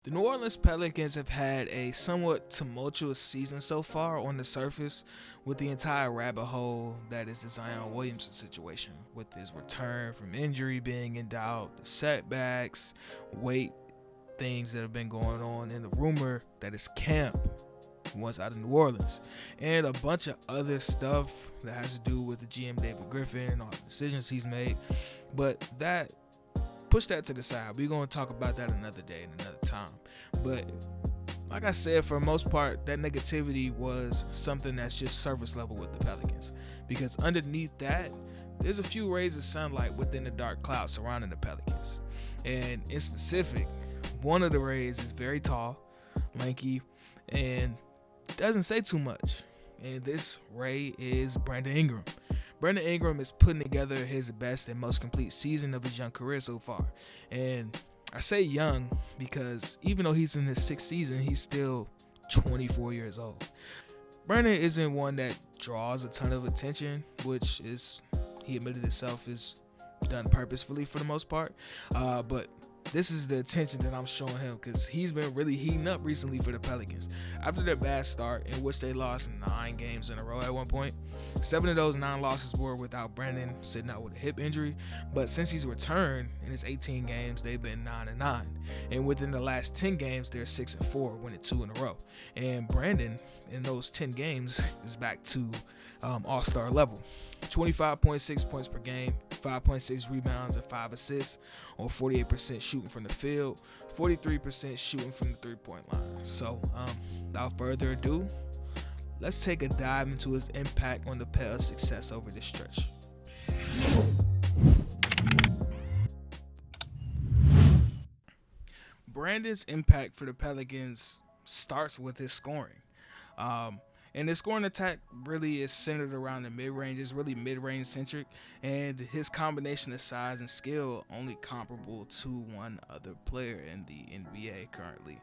The New Orleans Pelicans have had a somewhat tumultuous season so far on the surface, with the entire rabbit hole that is the Zion Williamson situation, with his return from injury being in doubt, the setbacks, weight things that have been going on, and the rumor that his camp was out of New Orleans, and a bunch of other stuff that has to do with the GM David Griffin and all the decisions he's made. But that push that to the side. We're going to talk about that another day and another time. But like I said, for the most part, that negativity was something that's just surface level with the Pelicans. Because underneath that, there's a few rays of sunlight within the dark clouds surrounding the Pelicans. And in specific, one of the rays is very tall, lanky, and doesn't say too much. And this ray is Brandon Ingram. Brandon Ingram is putting together his best and most complete season of his young career so far. And I say young because even though he's in his sixth season, he's still 24 years old. Brandon isn't one that draws a ton of attention, which is, he admitted himself, is done purposefully for the most part. But this is the attention that I'm showing him because he's been really heating up recently for the Pelicans. After their bad start, in which they lost 9 games in a row at one point, 7 of those 9 losses were without Brandon sitting out with a hip injury. But since he's returned in his 18 games, they've been 9-9. And within the last 10 games, they're 6-4, winning 2 in a row. And Brandon, in those 10 games, is back to all-star level. 25.6 points per game, 5.6 rebounds, and 5 assists, or 48% shooting from the field, 43% shooting from the three-point line. So, without further ado, let's take a dive into his impact on the Pels' success over this stretch. Brandon's impact for the Pelicans starts with his scoring. And his scoring attack really is centered around the mid-range. It's really mid-range centric, and his combination of size and skill only comparable to one other player in the NBA currently,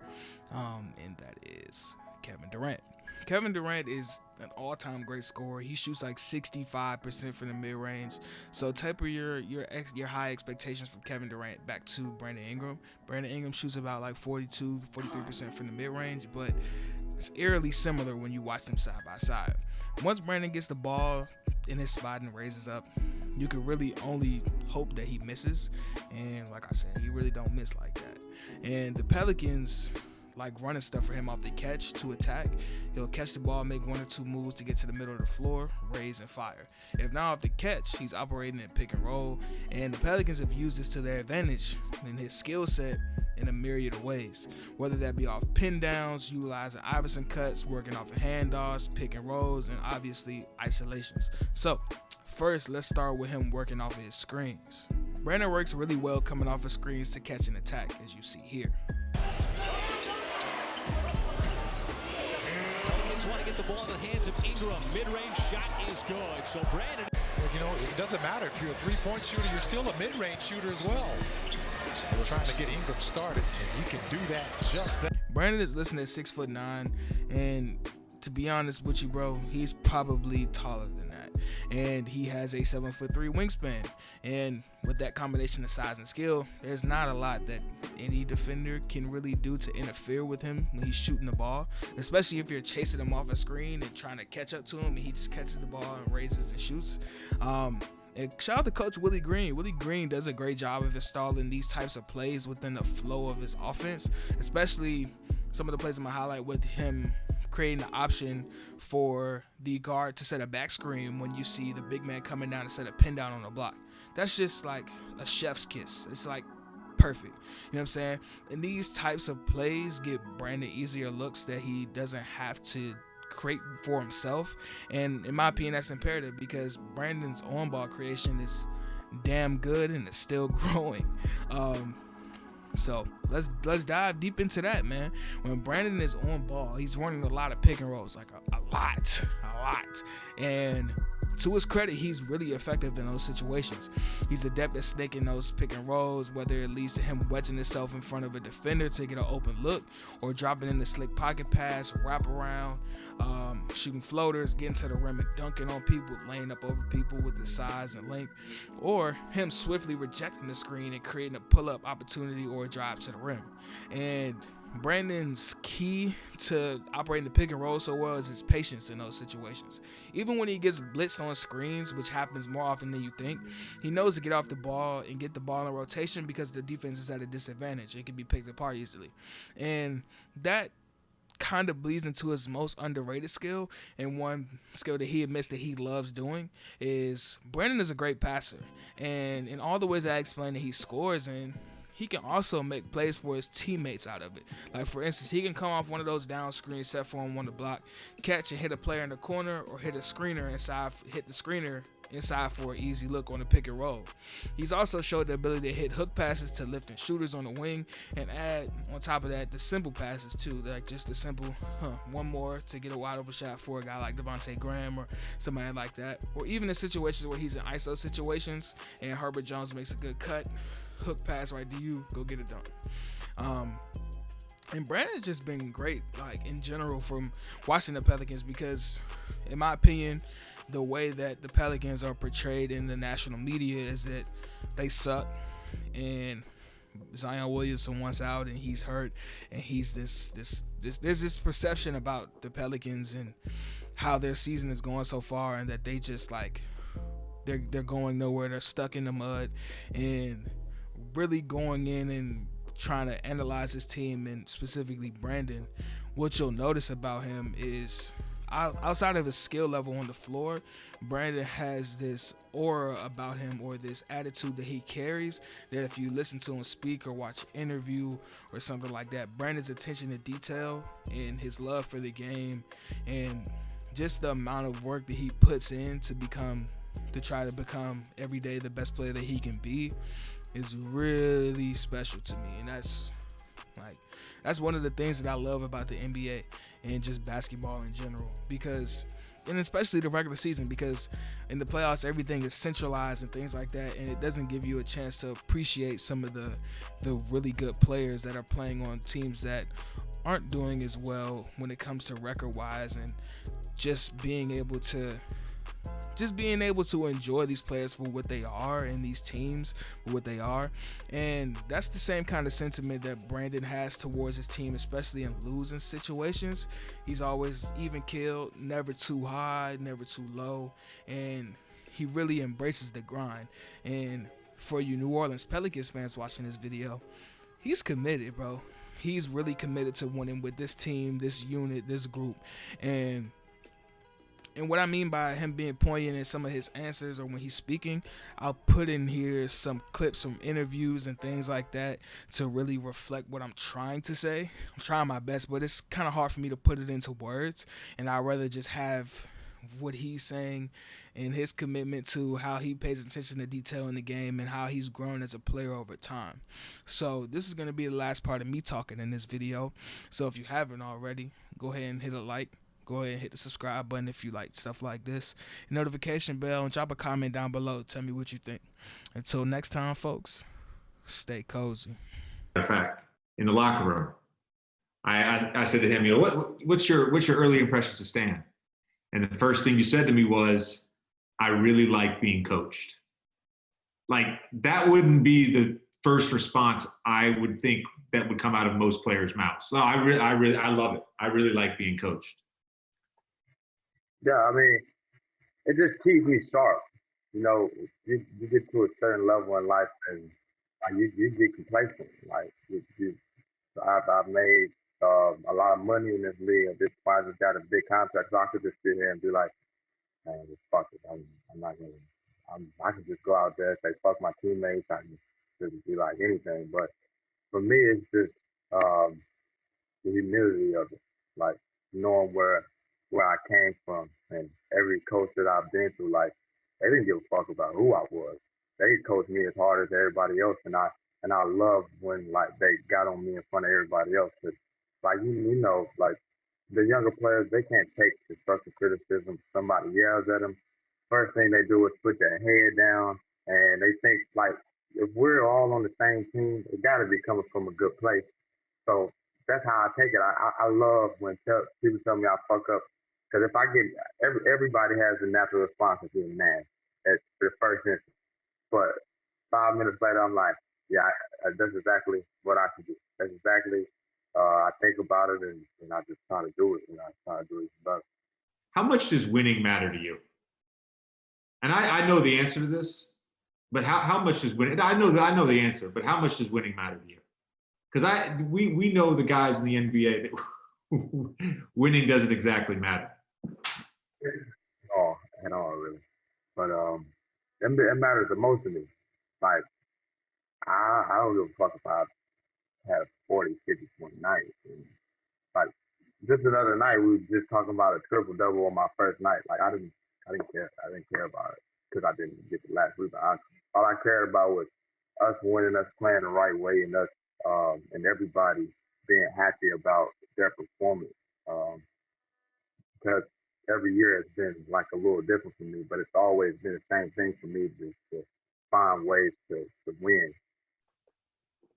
and that is Kevin Durant. Kevin Durant is an all-time great scorer. He shoots like 65% from the mid-range. So temper your high expectations from Kevin Durant back to Brandon Ingram. Brandon Ingram shoots about like 43% from the mid-range, but it's eerily similar when you watch them side by side. Once Brandon gets the ball in his spot and raises up, you can really only hope that he misses. And like I said, he really don't miss like that. And the Pelicans like running stuff for him off the catch to attack. He'll catch the ball, make 1 or 2 moves to get to the middle of the floor, raise and fire. If not off the catch, he's operating in pick and roll, and the Pelicans have used this to their advantage in his skill set in a myriad of ways, whether that be off pin downs, utilizing Iverson cuts, working off of handoffs, pick and rolls, and obviously isolations. So first, let's start with him working off of his screens. Brandon works really well coming off of screens to catch an attack, as you see here. Pelicans want to get the ball in the hands of Ingram. Mid-range shot is good. So Brandon, you know, it doesn't matter if you're a three-point shooter, you're still a mid-range shooter as well. We're trying to get Ingram started, and he can do that just that. Brandon is listed at 6'9", and to be honest with you, bro, he's probably taller than that. And he has a 7'3" wingspan. And with that combination of size and skill, there's not a lot that any defender can really do to interfere with him when he's shooting the ball, especially if you're chasing him off a screen and trying to catch up to him and he just catches the ball and raises and shoots. And shout out to Coach Willie Green. Willie Green does a great job of installing these types of plays within the flow of his offense, especially some of the plays in my highlight with him creating the option for the guard to set a back screen when you see the big man coming down to set a pin down on the block. That's just like a chef's kiss. It's like perfect. You know what I'm saying? And these types of plays give Brandon easier looks that he doesn't have to create for himself. And in my opinion, that's imperative because Brandon's on-ball creation is damn good and it's still growing. So let's dive deep into that, man. When Brandon is on ball, he's running a lot of pick and rolls, like a lot. And to his credit, he's really effective in those situations. He's adept at snaking those pick and rolls, whether it leads to him wedging himself in front of a defender to get an open look, or dropping in the slick pocket pass, wrap around, shooting floaters, getting to the rim and dunking on people, laying up over people with his size and length, or him swiftly rejecting the screen and creating a pull-up opportunity or a drive to the rim. And Brandon's key to operating the pick and roll so well is his patience in those situations. Even when he gets blitzed on screens, which happens more often than you think, he knows to get off the ball and get the ball in rotation because the defense is at a disadvantage. It can be picked apart easily. And that kind of bleeds into his most underrated skill, and one skill that he admits that he loves doing is Brandon is a great passer. And in all the ways I explained that he scores in, he can also make plays for his teammates out of it. Like, for instance, he can come off one of those down screens set for him on the block, catch and hit a player in the corner, or hit the screener inside for an easy look on the pick and roll. He's also showed the ability to hit hook passes to lifting shooters on the wing, and add on top of that the simple passes too, like just the simple one more to get a wide open shot for a guy like Devontae Graham or somebody like that, or even in situations where he's in ISO situations and Herbert Jones makes a good cut, hook pass right to you, go get it done. And Brandon's just been great, like, in general, from watching the Pelicans, because in my opinion, the way that the Pelicans are portrayed in the national media is that they suck, and Zion Williamson wants out and he's hurt, and he's this there's this perception about the Pelicans and how their season is going so far, and that they just like they're going nowhere, they're stuck in the mud. And really going in and trying to analyze his team, and specifically Brandon, what you'll notice about him is, outside of his skill level on the floor, Brandon has this aura about him, or this attitude that he carries, that if you listen to him speak or watch an interview or something like that, Brandon's attention to detail and his love for the game, and just the amount of work that he puts in to try to become every day the best player that he can be, is really special to me. And that's one of the things that I love about the NBA and just basketball in general, and especially the regular season, because in the playoffs everything is centralized and things like that, and it doesn't give you a chance to appreciate some of the really good players that are playing on teams that aren't doing as well when it comes to record wise, and just being able to enjoy these players for what they are, and these teams for what they are. And that's the same kind of sentiment that Brandon has towards his team, especially in losing situations. He's always even keeled, never too high, never too low, and he really embraces the grind. And for you New Orleans Pelicans fans watching this video, he's committed, bro. He's really committed to winning with this team, this unit, this group. And what I mean by him being poignant in some of his answers, or when he's speaking, I'll put in here some clips from interviews and things like that to really reflect what I'm trying to say. I'm trying my best, but it's kind of hard for me to put it into words, and I'd rather just have what he's saying and his commitment to how he pays attention to detail in the game and how he's grown as a player over time. So this is going to be the last part of me talking in this video. So if you haven't already, go ahead and hit a like. Go ahead and hit the subscribe button if you like stuff like this, notification bell, and drop a comment down below. Tell me what you think. Until next time, folks, stay cozy. In fact, in the locker room, I said to him, what's your early impressions of Stan? And the first thing you said to me was, I really like being coached. Like, that wouldn't be the first response I would think that would come out of most players' mouths. So I love it. I really like being coached. Yeah, I mean, it just keeps me sharp. You know, you get to a certain level in life, and you get complacent. Like, I've made a lot of money in this league. At this point, I just got a big contract, so I could just sit here and be like, man, just fuck it. I'm not gonna. I could just go out there and say fuck my teammates. I can just be like anything. But for me, it's just the humility of it, like knowing where I came from, and every coach that I've been through, like, they didn't give a fuck about who I was. They coached me as hard as everybody else, and I love when, like, they got on me in front of everybody else. Cause, like, you know, like, the younger players, they can't take constructive criticism. Somebody yells at them. First thing they do is put their head down, and they think, like, if we're all on the same team, it got to be coming from a good place. So that's how I take it. I love when people tell me I fuck up. Because if I get everybody has a natural response of being mad at the first instance, but 5 minutes later I'm like, yeah, that's exactly what I should do. That's exactly I think about it and I just try to do it. And I try to do it better. How much does winning matter to you? And I know the answer to this, but how much does winning? I know the answer, but how much does winning matter to you? Because we know the guys in the NBA that winning doesn't exactly matter. Oh, at all, really. But it matters the most to me. Like I don't give a fuck if I have 40, 50 point night. And, like just another night, we were just talking about a triple double on my first night. Like I didn't care. I didn't care about it because I didn't get the last rebound. All I cared about was us winning, us playing the right way, and us and everybody being happy about their performance. Because every year has been like a little different for me, but it's always been the same thing for me to find ways to win.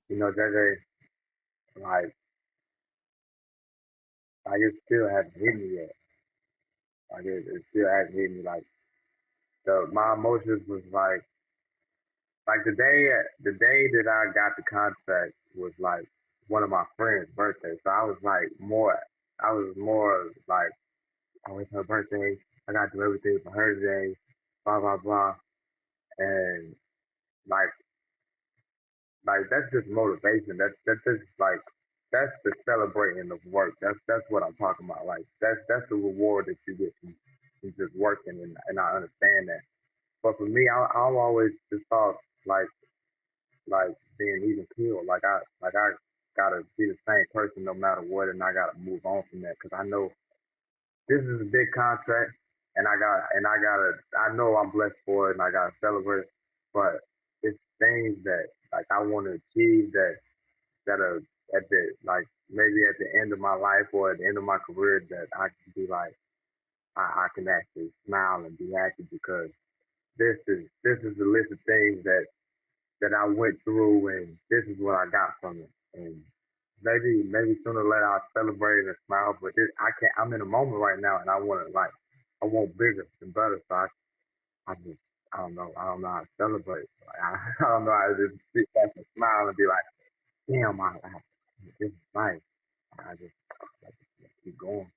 You know, JJ, like it still hasn't hit me yet. Like it still hasn't hit me. Like my emotions was like the day that I got the contract was like one of my friends' birthdays. So I was more like, oh, it's her birthday. I got to do everything for her today. Blah blah blah. And like that's just motivation. That's just like that's the celebrating of work. That's what I'm talking about. Like that's the reward that you get from just working, and I understand that. But for me, I've always just thought like being even killed. Like I gotta be the same person no matter what, and I gotta move on from that because I know this is a big contract, and I know I'm blessed for it, and I gotta celebrate. But it's things that like I want to achieve that are at the like maybe at the end of my life or at the end of my career that I can be like I can actually smile and be happy because this is the list of things that I went through and this is what I got from it. And maybe sooner or later I'll celebrate and smile, but I can't. I'm in a moment right now, and I want bigger and better. So I just I don't know how to celebrate. Like, I don't know how to just sit back and smile and be like, damn, this is nice. I just keep going.